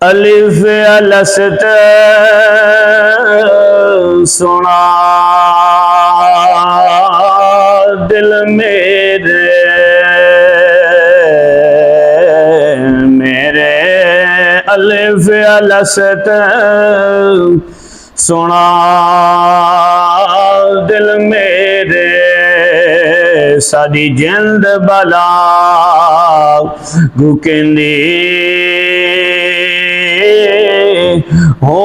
الف الست سنا دل میرے میرے الف الست سنا دل میرے ساری جلد بلا گکندی ہو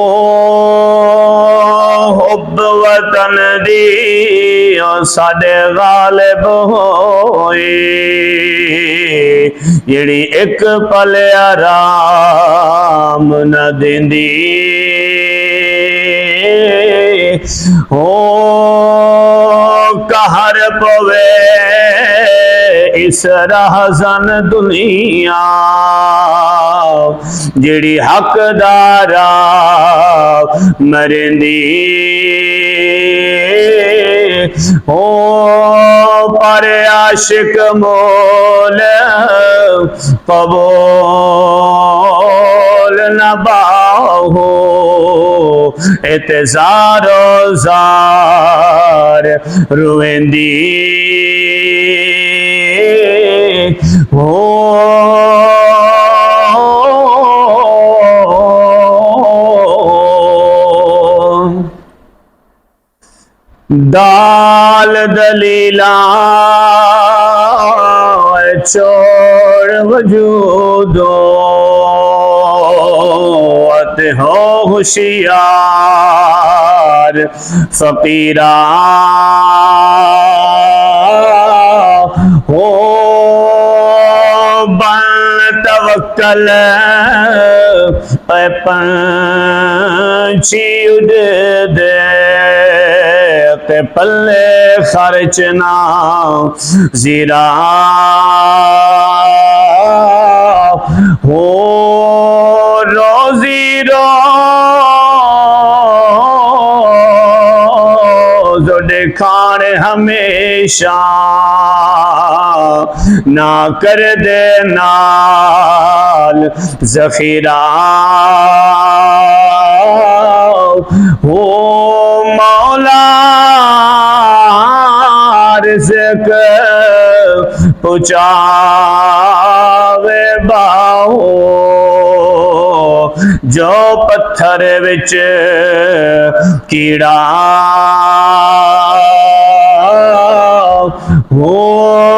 حب وطن دی ساڈے غالب ہوئی جڑی ایک پل آرام نہ دیندی ہو قہر پوے اس رہزن دنیا جڑی حق دارا مرندی ہو پر عاشق مول قبول نہ باہو اعتذار و زار رویندی ہو دال دلیلا چھوڑ وجودو تے ہو ہوشیار فقیران ہو بن توکل اے پنچھی اڑ دے تے پلے خرچ نہ زیرا ہو روزی روز دکھانے ہمیشہ نہ کر دے نال ذخیرہ ہو مولا رزق پہنچاوے باہو جو پتھر وچ کیڑا ہو